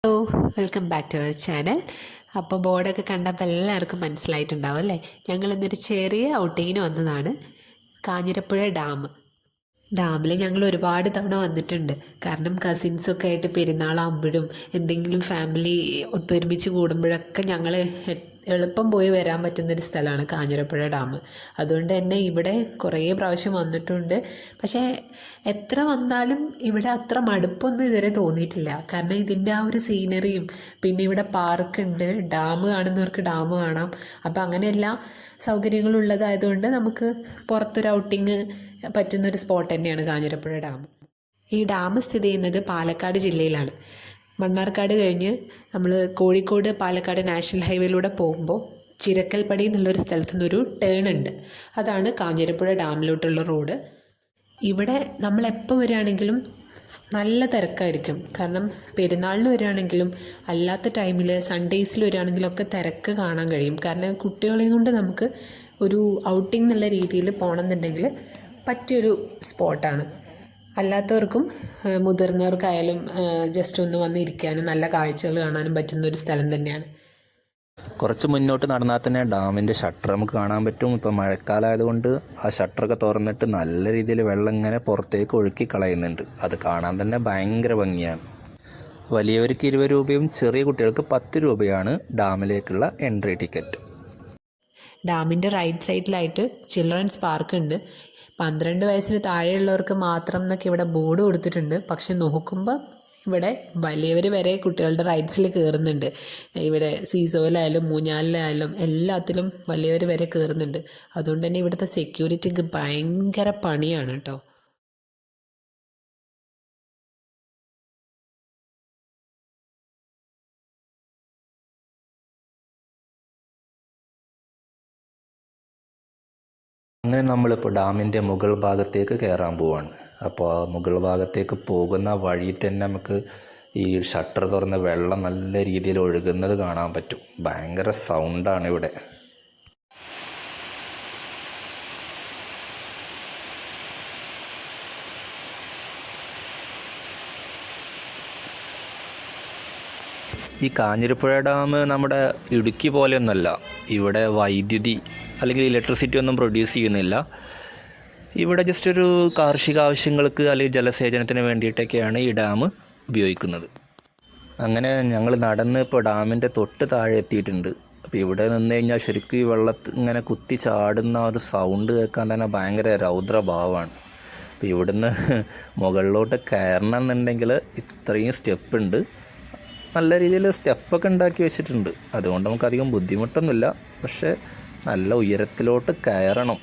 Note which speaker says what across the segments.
Speaker 1: Hello, welcome back to our channel. അപ്പോൾ ബോർഡൊക്കെ കണ്ടപ്പോൾ എല്ലാവർക്കും മനസ്സിലായിട്ടുണ്ടാവും അല്ലേ? ഞങ്ങളിന്നൊരു ചെറിയ ഔട്ടിങ്ങിന് വന്നതാണ്. കാഞ്ഞിരപ്പുഴ ഡാമിൽ ഞങ്ങൾ ഒരുപാട് തവണ വന്നിട്ടുണ്ട്. കാരണം കസിൻസൊക്കെ ആയിട്ട് പെരുന്നാളാകുമ്പോഴും എന്തെങ്കിലും ഫാമിലി ഒത്തൊരുമിച്ച് കൂടുമ്പോഴൊക്കെ ഞങ്ങൾ എളുപ്പം പോയി വരാൻ പറ്റുന്നൊരു സ്ഥലമാണ് കാഞ്ഞിരപ്പുഴ ഡാം. അതുകൊണ്ട് തന്നെ ഇവിടെ കുറേ പ്രാവശ്യം വന്നിട്ടുണ്ട്. പക്ഷേ എത്ര വന്നാലും ഇവിടെ അത്ര മടുപ്പൊന്നും ഇതുവരെ തോന്നിയിട്ടില്ല. കാരണം ഇതിൻ്റെ ആ ഒരു സീനറിയും പിന്നെ ഇവിടെ പാർക്കുണ്ട്, ഡാം കാണുന്നവർക്ക് ഡാം കാണാം. അപ്പോൾ അങ്ങനെ എല്ലാ സൗകര്യങ്ങളും ഉള്ളതായതുകൊണ്ട് നമുക്ക് പുറത്തൊരു ഔട്ടിങ് പറ്റുന്നൊരു സ്പോട്ട് തന്നെയാണ് കാഞ്ഞിരപ്പുഴ ഡാം. ഈ ഡാം സ്ഥിതി ചെയ്യുന്നത് പാലക്കാട് ജില്ലയിലാണ്. മണ്ണാർക്കാട് കഴിഞ്ഞ് നമ്മൾ കോഴിക്കോട് പാലക്കാട് നാഷണൽ ഹൈവേയിലൂടെ പോകുമ്പോൾ ചിരക്കൽപ്പടി എന്നുള്ളൊരു സ്ഥലത്തു നിന്നൊരു ടേൺ ഉണ്ട്. അതാണ് കാഞ്ഞിരപ്പുഴ ഡാമിലോട്ടുള്ള റോഡ്. ഇവിടെ നമ്മളെപ്പോൾ വരികയാണെങ്കിലും നല്ല തിരക്കായിരിക്കും. കാരണം പെരുന്നാളിന് വരികയാണെങ്കിലും അല്ലാത്ത ടൈമിൽ സൺഡേയ്സിൽ വരികയാണെങ്കിലൊക്കെ തിരക്ക് കാണാൻ കഴിയും. കാരണം കുട്ടികളെയും കൊണ്ട് നമുക്ക് ഒരു ഔട്ടിംഗ് എന്നുള്ള രീതിയിൽ പോകണമെന്നുണ്ടെങ്കിൽ പറ്റിയൊരു സ്പോട്ടാണ്. അല്ലാത്തവർക്കും മുതിർന്നവർക്കായാലും ജസ്റ്റ് ഒന്ന് വന്നിരിക്കാനും നല്ല കാഴ്ചകൾ കാണാനും പറ്റുന്ന ഒരു സ്ഥലം തന്നെയാണ്.
Speaker 2: കുറച്ച് മുന്നോട്ട് നടന്നാൽ തന്നെ ഡാമിൻ്റെ ഷട്ടർ നമുക്ക് കാണാൻ പറ്റും. ഇപ്പോൾ മഴക്കാലമായതുകൊണ്ട് ആ ഷട്ടറൊക്കെ തുറന്നിട്ട് നല്ല രീതിയിൽ വെള്ളം ഇങ്ങനെ പുറത്തേക്ക് ഒഴുക്കി കളയുന്നുണ്ട്. അത് കാണാൻ തന്നെ ഭയങ്കര ഭംഗിയാണ്. വലിയവർക്ക് 20 രൂപയും ചെറിയ കുട്ടികൾക്ക് 10 രൂപയാണ് ഡാമിലേക്കുള്ള എൻട്രി ടിക്കറ്റ്.
Speaker 1: ഡാമിൻ്റെ റൈറ്റ് സൈഡിലായിട്ട് ചിൽഡ്രൻസ് പാർക്ക് ഉണ്ട്. 12 വയസ്സിന് താഴെയുള്ളവർക്ക് മാത്രം എന്നൊക്കെ ഇവിടെ ബോർഡ് കൊടുത്തിട്ടുണ്ട്. പക്ഷെ നോക്കുമ്പോൾ ഇവിടെ വലിയവർ വരെ കുട്ടികളുടെ റൈഡ്സിൽ കയറുന്നുണ്ട്. ഇവിടെ സീസോയിലായാലും ഊഞ്ഞാലിലായാലും എല്ലാത്തിലും വലിയവർ വരെ കയറുന്നുണ്ട്. അതുകൊണ്ട് തന്നെ ഇവിടുത്തെ സെക്യൂരിറ്റിക്ക് ഭയങ്കര പണിയാണ് കേട്ടോ.
Speaker 2: അങ്ങനെ നമ്മളിപ്പോൾ ഡാമിൻ്റെ മുകൾ ഭാഗത്തേക്ക് കയറാൻ പോവാണ്. അപ്പോൾ ആ മുകൾ ഭാഗത്തേക്ക് പോകുന്ന വഴിയിൽ തന്നെ നമുക്ക് ഈ ഷട്ടർ തുറന്ന് വെള്ളം നല്ല രീതിയിൽ ഒഴുകുന്നത് കാണാൻ പറ്റും. ഭയങ്കര സൗണ്ടാണ് ഇവിടെ. ഈ കാഞ്ഞിരപ്പുഴ ഡാം നമ്മുടെ ഇടുക്കി പോലെയൊന്നുമല്ല. ഇവിടെ വൈദ്യുതി അല്ലെങ്കിൽ ഇലക്ട്രിസിറ്റി ഒന്നും പ്രൊഡ്യൂസ് ചെയ്യുന്നില്ല. ഇവിടെ ജസ്റ്റ് ഒരു കാർഷിക ആവശ്യങ്ങൾക്ക് അല്ലെങ്കിൽ ജലസേചനത്തിന് വേണ്ടിയിട്ടൊക്കെയാണ് ഈ ഡാം ഉപയോഗിക്കുന്നത്. അങ്ങനെ ഞങ്ങൾ നടന്ന് ഇപ്പോൾ ഡാമിൻ്റെ തൊട്ട് താഴെ എത്തിയിട്ടുണ്ട്. അപ്പോൾ ഇവിടെ നിന്ന് കഴിഞ്ഞാൽ ശരിക്കും ഈ വെള്ളത്തിൽ ഇങ്ങനെ കുത്തി ചാടുന്ന ഒരു സൗണ്ട് കേൾക്കാൻ തന്നെ ഭയങ്കര രൗദ്രഭാവമാണ്. അപ്പോൾ ഇവിടുന്ന് മുകളിലോട്ട് കയറണം എന്നുണ്ടെങ്കിൽ ഇത്രയും സ്റ്റെപ്പ് ഉണ്ട്. നല്ല രീതിയിൽ സ്റ്റെപ്പൊക്കെ ഉണ്ടാക്കി വെച്ചിട്ടുണ്ട്. അതുകൊണ്ട് നമുക്കധികം ബുദ്ധിമുട്ടൊന്നുമില്ല. പക്ഷേ നല്ല ഉയരത്തിലോട്ട് കയറണം.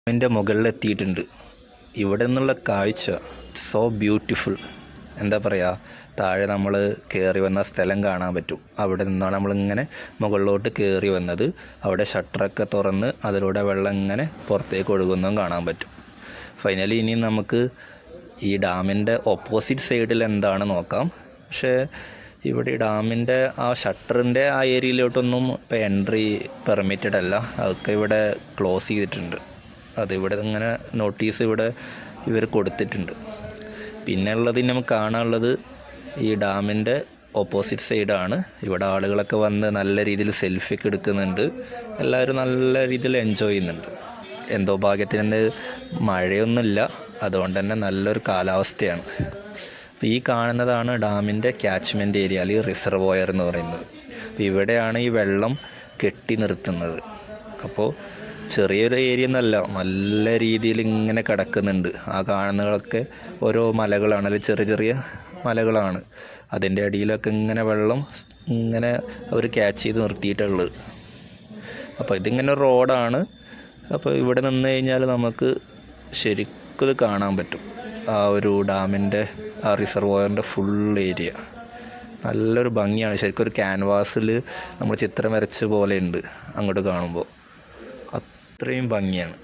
Speaker 2: ഡാമിൻ്റെ മുകളിലെത്തിയിട്ടുണ്ട്. ഇവിടെ നിന്നുള്ള കാഴ്ച സോ ബ്യൂട്ടിഫുൾ. എന്താ പറയുക, താഴെ നമ്മൾ കയറി വന്ന സ്ഥലം കാണാൻ പറ്റും. അവിടെ നിന്നാണ് നമ്മളിങ്ങനെ മുകളിലോട്ട് കയറി വന്നത്. അവിടെ ഷട്ടറൊക്കെ തുറന്ന് അതിലൂടെ വെള്ളം ഇങ്ങനെ പുറത്തേക്ക് ഒഴുകുന്നതും കാണാൻ പറ്റും. ഫൈനലി ഇനി നമുക്ക് ഈ ഡാമിൻ്റെ ഓപ്പോസിറ്റ് സൈഡിൽ എന്താണ് നോക്കാം. പക്ഷേ ഇവിടെ ഈ ഡാമിൻ്റെ ആ ഷട്ടറിൻ്റെ ആ ഏരിയയിലോട്ടൊന്നും ഇപ്പോൾ എൻട്രി പെർമിറ്റഡ് അല്ല. അതൊക്കെ ഇവിടെ ക്ലോസ് ചെയ്തിട്ടുണ്ട്. അതിവിടെ ഇങ്ങനെ നോട്ടീസ് ഇവിടെ ഇവർ കൊടുത്തിട്ടുണ്ട്. പിന്നെ ഉള്ളത് നമുക്ക് കാണാനുള്ളത് ഈ ഡാമിൻ്റെ ഓപ്പോസിറ്റ് സൈഡാണ്. ഇവിടെ ആളുകളൊക്കെ വന്ന് നല്ല രീതിയിൽ സെൽഫിയൊക്കെ എടുക്കുന്നുണ്ട്. എല്ലാവരും നല്ല രീതിയിൽ എൻജോയ് ചെയ്യുന്നുണ്ട്. എന്തോ ഭാഗ്യത്തിന് മഴയൊന്നുമില്ല, അതുകൊണ്ട് തന്നെ നല്ലൊരു കാലാവസ്ഥയാണ്. അപ്പോൾ ഈ കാണുന്നതാണ് ഡാമിൻ്റെ ക്യാച്ച്മെൻറ്റ് ഏരിയ അല്ലെങ്കിൽ റിസർവോയർ എന്ന് പറയുന്നത്. അപ്പോൾ ഇവിടെയാണ് ഈ വെള്ളം കെട്ടി നിർത്തുന്നത്. അപ്പോൾ ചെറിയൊരു ഏരിയ എന്നല്ല, നല്ല രീതിയിൽ ഇങ്ങനെ കിടക്കുന്നുണ്ട്. ആ കാണുന്നതൊക്കെ ഓരോ മലകളാണ്, അല്ലെങ്കിൽ ചെറിയ ചെറിയ മലകളാണ്. അതിൻ്റെ അടിയിലൊക്കെ ഇങ്ങനെ വെള്ളം ഇങ്ങനെ അവർ ക്യാച്ച് ചെയ്ത് നിർത്തിയിട്ടുള്ളത്. അപ്പോൾ ഇതിങ്ങനെ റോഡാണ്. അപ്പോൾ ഇവിടെ നിന്ന് കഴിഞ്ഞാൽ നമുക്ക് ശരിക്കും ഇത് കാണാൻ പറ്റും. ആ ഒരു ഡാമിൻ്റെ ആ റിസർവോയറിൻ്റെ ഫുൾ ഏരിയ നല്ലൊരു ഭംഗിയാണ്. ശരിക്കും ഒരു ക്യാൻവാസിൽ നമ്മൾ ചിത്രം വരച്ച പോലെ ഉണ്ട് അങ്ങോട്ട് കാണുമ്പോൾ. അത്രയും ഭംഗിയാണ്.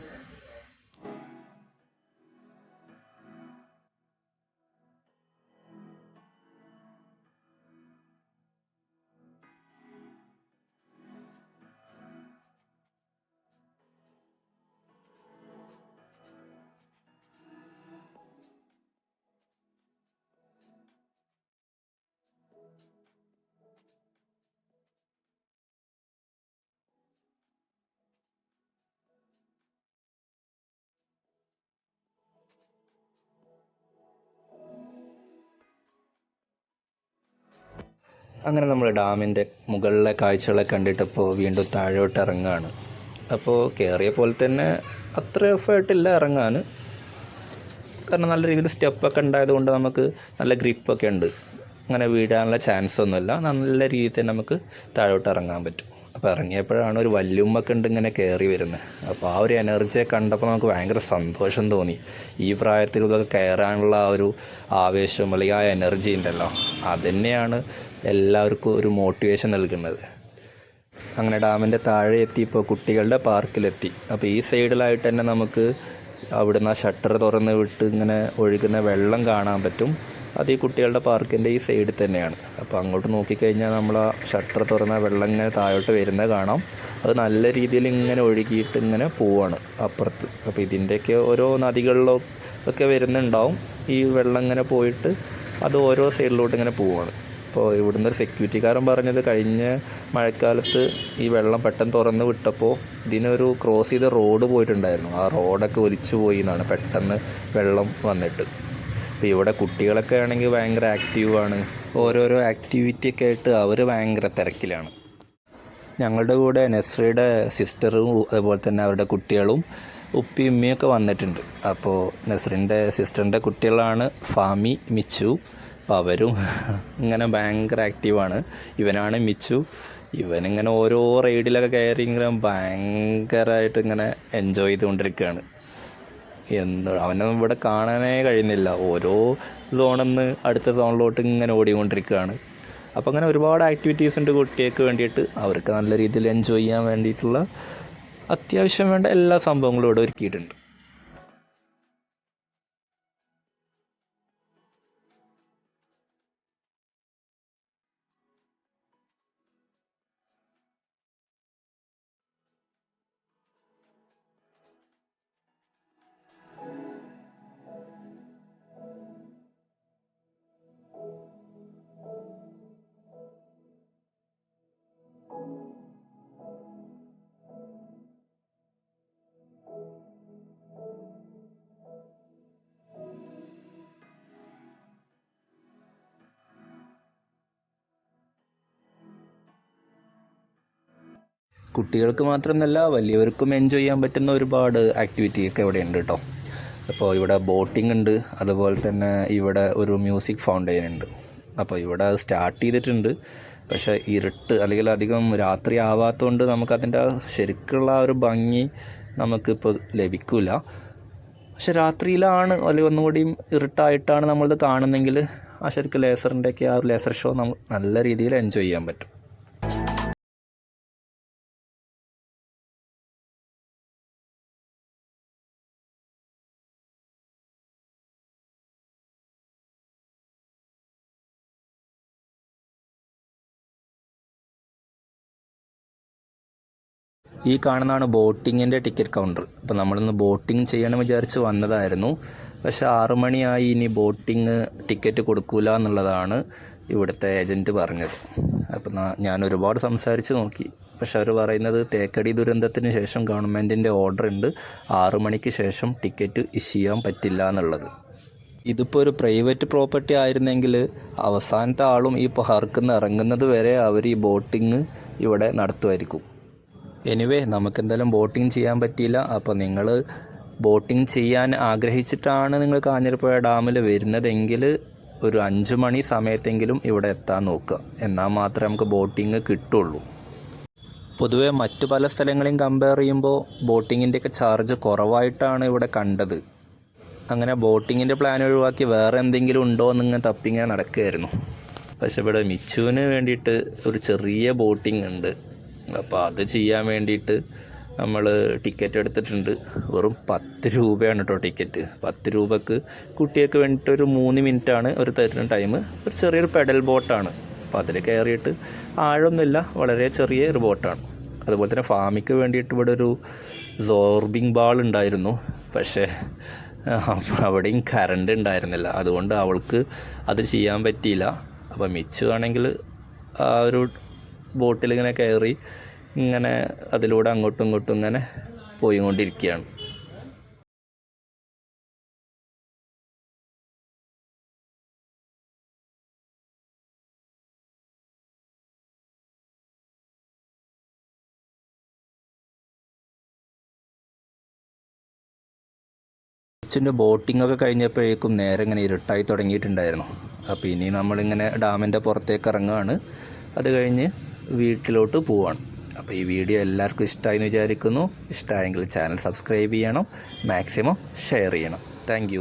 Speaker 2: അങ്ങനെ നമ്മൾ ഡാമിൻ്റെ മുകളിലെ കാഴ്ചകളെ കണ്ടിട്ടിപ്പോൾ വീണ്ടും താഴോട്ട് ഇറങ്ങുകയാണ്. അപ്പോൾ കയറിയ പോലെ തന്നെ അത്ര എഫേർട്ടില്ല ഇറങ്ങാൻ. കാരണം നല്ല രീതിയിൽ സ്റ്റെപ്പൊക്കെ ഉണ്ടായതുകൊണ്ട് നമുക്ക് നല്ല ഗ്രിപ്പൊക്കെ ഉണ്ട്. അങ്ങനെ വീഴാനുള്ള ചാൻസ് ഒന്നുമില്ല. നല്ല രീതിയിൽ തന്നെ നമുക്ക് താഴോട്ട് ഇറങ്ങാൻ പറ്റും. അപ്പോൾ ഇറങ്ങിയപ്പോഴാണ് ഒരു വല്യുമ്മൊക്കെ ഉണ്ട് ഇങ്ങനെ കയറി വരുന്നത്. അപ്പോൾ ആ ഒരു എനർജിയെ കണ്ടപ്പോൾ നമുക്ക് ഭയങ്കര സന്തോഷം തോന്നി. ഈ പ്രായത്തിൽ ഇതൊക്കെ കയറാനുള്ള ആ ഒരു ആവേശം അല്ലെങ്കിൽ ആ എനർജി ഉണ്ടല്ലോ, അതുതന്നെയാണ് എല്ലാവർക്കും ഒരു മോട്ടിവേഷൻ നൽകുന്നത്. അങ്ങനെ ഡാമിൻ്റെ താഴെ എത്തി ഇപ്പോൾ കുട്ടികളുടെ പാർക്കിലെത്തി. അപ്പോൾ ഈ സൈഡിലായിട്ട് തന്നെ നമുക്ക് അവിടുന്ന് ആ ഷട്ടർ തുറന്ന് വിട്ട് ഇങ്ങനെ ഒഴുകുന്ന വെള്ളം കാണാൻ പറ്റും. അത് ഈ കുട്ടികളുടെ പാർക്കിൻ്റെ ഈ സൈഡിൽ തന്നെയാണ്. അപ്പോൾ അങ്ങോട്ട് നോക്കിക്കഴിഞ്ഞാൽ നമ്മൾ ആ ഷട്ടർ തുറന്ന വെള്ളം ഇങ്ങനെ താഴോട്ട് വരുന്നത് കാണാം. അത് നല്ല രീതിയിൽ ഇങ്ങനെ ഒഴുകിയിട്ട് ഇങ്ങനെ പോവാണ് അപ്പുറത്ത്. അപ്പോൾ ഇതിൻ്റെയൊക്കെ ഓരോ നദികളിലോ ഒക്കെ വരുന്നുണ്ടാവും. ഈ വെള്ളം ഇങ്ങനെ പോയിട്ട് അത് ഓരോ സൈഡിലോട്ട് ഇങ്ങനെ പോവാണ്. അപ്പോൾ ഇവിടുന്ന് ഒരു സെക്യൂരിറ്റിക്കാരൻ പറഞ്ഞത് കഴിഞ്ഞ മഴക്കാലത്ത് ഈ വെള്ളം പെട്ടെന്ന് തുറന്ന് വിട്ടപ്പോൾ ഇതിനൊരു ക്രോസ് ചെയ്ത റോഡ് പോയിട്ടുണ്ടായിരുന്നു. ആ റോഡൊക്കെ ഒലിച്ചു പോയി എന്നാണ് പെട്ടെന്ന് വെള്ളം വന്നിട്ട്. അപ്പോൾ ഇവിടെ കുട്ടികളൊക്കെ ആണെങ്കിൽ ഭയങ്കര ആക്റ്റീവാണ്. ഓരോരോ ആക്ടിവിറ്റിയൊക്കെ ആയിട്ട് അവർ ഭയങ്കര തിരക്കിലാണ്. ഞങ്ങളുടെ കൂടെ നെസ്രയുടെ സിസ്റ്ററും അതുപോലെ തന്നെ അവരുടെ കുട്ടികളും ഉപ്പി ഉമ്മിയൊക്കെ വന്നിട്ടുണ്ട്. അപ്പോൾ നെസ്രിൻ്റെ സിസ്റ്ററിൻ്റെ കുട്ടികളാണ് ഫാമി, മിച്ചു. അപ്പോൾ അവരും ഇങ്ങനെ ഭയങ്കര ആക്റ്റീവാണ്. ഇവനാണ് മിച്ചു. ഇവനിങ്ങനെ ഓരോ റൈഡിലൊക്കെ കയറി ഇങ്ങനെ ഭയങ്കരമായിട്ട് ഇങ്ങനെ എൻജോയ് ചെയ്തുകൊണ്ടിരിക്കുകയാണ്. അവനൊന്നും ഇവിടെ കാണാനേ കഴിയുന്നില്ല. ഓരോ സോണിൽ നിന്ന് അടുത്ത സോണിലോട്ട് ഇങ്ങനെ ഓടിക്കൊണ്ടിരിക്കുകയാണ്. അപ്പോൾ അങ്ങനെ ഒരുപാട് ആക്ടിവിറ്റീസ് ഉണ്ട് കുട്ടികൾക്ക് വേണ്ടിയിട്ട്. അവർക്ക് നല്ല രീതിയിൽ എൻജോയ് ചെയ്യാൻ വേണ്ടിയിട്ടുള്ള അത്യാവശ്യം വേണ്ട എല്ലാ സംഭവങ്ങളും ഇവിടെ ഒരുക്കിയിട്ടുണ്ട്. കുട്ടികൾക്ക് മാത്രമെന്നല്ല വലിയവർക്കും എൻജോയ് ചെയ്യാൻ പറ്റുന്ന ഒരുപാട് ആക്ടിവിറ്റിയൊക്കെ ഇവിടെ ഉണ്ട് കേട്ടോ. അപ്പോൾ ഇവിടെ ബോട്ടിംഗ് ഉണ്ട്. അതുപോലെ തന്നെ ഇവിടെ ഒരു മ്യൂസിക് ഫൗണ്ടെയിൻ ഉണ്ട്. അപ്പോൾ ഇവിടെ അത് സ്റ്റാർട്ട് ചെയ്തിട്ടുണ്ട്. പക്ഷേ ഇരുട്ട് അല്ലെങ്കിൽ അധികം രാത്രി ആവാത്തതുകൊണ്ട് നമുക്കതിൻ്റെ ശരിക്കുള്ള ആ ഒരു ഭംഗി നമുക്കിപ്പോൾ ലഭിക്കില്ല. പക്ഷെ രാത്രിയിലാണ് അല്ലെങ്കിൽ ഒന്നുകൂടിയും ഇരുട്ടായിട്ടാണ് നമ്മളിത് കാണുന്നതെങ്കിൽ ആ ശരിക്കും ലേസറിൻ്റെയൊക്കെ ആ ഒരു ലേസർ ഷോ നമുക്ക് നല്ല രീതിയിൽ എൻജോയ് ചെയ്യാൻ പറ്റും. ഈ കാണുന്നതാണ് ബോട്ടിങ്ങിൻ്റെ ടിക്കറ്റ് കൗണ്ടർ. അപ്പോൾ നമ്മളിന്ന് ബോട്ടിങ് ചെയ്യണം വിചാരിച്ച് വന്നതായിരുന്നു. പക്ഷേ 6 മണിയായി, ഇനി ബോട്ടിങ് ടിക്കറ്റ് കൊടുക്കൂല എന്നുള്ളതാണ് ഇവിടുത്തെ ഏജൻറ്റ് പറഞ്ഞത്. അപ്പം ഞാൻ ഒരുപാട് സംസാരിച്ച് നോക്കി. പക്ഷെ അവർ പറയുന്നത് തേക്കടി ദുരന്തത്തിന് ശേഷം ഗവൺമെൻറ്റിൻ്റെ ഓർഡർ ഉണ്ട്, 6 മണിക്ക് ശേഷം ടിക്കറ്റ് ഇഷ്യൂ ചെയ്യാൻ പറ്റില്ല എന്നുള്ളത്. ഇതിപ്പോൾ ഒരു പ്രൈവറ്റ് പ്രോപ്പർട്ടി ആയിരുന്നെങ്കിൽ അവസാനത്തെ ആളും ഈ പാർക്കിൽ ഇറങ്ങുന്നത് വരെ അവർ ഈ ബോട്ടിങ് ഇവിടെ നടത്തുമായിരിക്കും. എനിവേ നമുക്കെന്തായാലും ബോട്ടിങ് ചെയ്യാൻ പറ്റിയില്ല. അപ്പോൾ നിങ്ങൾ ബോട്ടിങ് ചെയ്യാൻ ആഗ്രഹിച്ചിട്ടാണ് നിങ്ങൾ കാഞ്ഞിരപ്പുഴ ഡാമിൽ വരുന്നതെങ്കിൽ ഒരു 5 മണി സമയത്തെങ്കിലും ഇവിടെ എത്താൻ നോക്കുക. എന്നാൽ മാത്രമേ നമുക്ക് ബോട്ടിങ് കിട്ടുള്ളൂ. പൊതുവേ മറ്റു പല സ്ഥലങ്ങളെയും കമ്പയർ ചെയ്യുമ്പോൾ ബോട്ടിങ്ങിൻ്റെയൊക്കെ ചാർജ് കുറവായിട്ടാണ് ഇവിടെ കണ്ടത്. അങ്ങനെ ബോട്ടിങ്ങിൻ്റെ പ്ലാൻ ഒഴിവാക്കി വേറെ എന്തെങ്കിലും ഉണ്ടോ എന്നിങ്ങനെ തപ്പിങ്ങനെ നടക്കുകയായിരുന്നു. പക്ഷെ ഇവിടെ മിച്ചുവിന് വേണ്ടിയിട്ട് ഒരു ചെറിയ ബോട്ടിംഗ് ഉണ്ട്. അപ്പോൾ അത് ചെയ്യാൻ വേണ്ടിയിട്ട് നമ്മൾ ടിക്കറ്റ് എടുത്തിട്ടുണ്ട്. വെറും 10 രൂപയാണ് കേട്ടോ ടിക്കറ്റ്. 10 രൂപക്ക് കുട്ടികൾക്ക് വേണ്ടിയിട്ട് ഒരു 3 മിനിറ്റാണ് ഒരു തരുന്ന ടൈം. ഒരു ചെറിയൊരു പെഡൽ ബോട്ടാണ്. അപ്പോൾ അതിൽ കയറിയിട്ട് ആഴമൊന്നുമില്ല, വളരെ ചെറിയ ഒരു ബോട്ടാണ്. അതുപോലെ തന്നെ ഫാമിക്ക് വേണ്ടിയിട്ട് ഇവിടെ ഒരു സോർബിങ് ബാൾ ഉണ്ടായിരുന്നു. പക്ഷേ അവിടെയും കറണ്ട് ഉണ്ടായിരുന്നില്ല, അതുകൊണ്ട് അവൾക്ക് അത് ചെയ്യാൻ പറ്റിയില്ല. അപ്പോൾ മിച്ചു ആണെങ്കിൽ ആ ഒരു ബോട്ടിലിങ്ങനെ കയറി ഇങ്ങനെ അതിലൂടെ അങ്ങോട്ടും ഇങ്ങോട്ടും ഇങ്ങനെ പോയിക്കൊണ്ടിരിക്കുകയാണ്. മിച്ചുവിൻ്റെ ബോട്ടിങ്ങൊക്കെ കഴിഞ്ഞപ്പോഴേക്കും നേരെ ഇങ്ങനെ ഇരുട്ടായി തുടങ്ങിയിട്ടുണ്ടായിരുന്നു. അപ്പോൾ ഇനി നമ്മളിങ്ങനെ ഡാമിൻ്റെ പുറത്തേക്ക് ഇറങ്ങുകയാണ്. അത് കഴിഞ്ഞ് വീട്ടിലോട്ട് പോവാണ്. അപ്പോൾ ഈ വീഡിയോ എല്ലാവർക്കും ഇഷ്ടമായി എന്ന് വിചാരിക്കുന്നു. ഇഷ്ടമായെങ്കിൽ ചാനൽ സബ്സ്ക്രൈബ് ചെയ്യണം, മാക്സിമം ഷെയർ ചെയ്യണം. താങ്ക്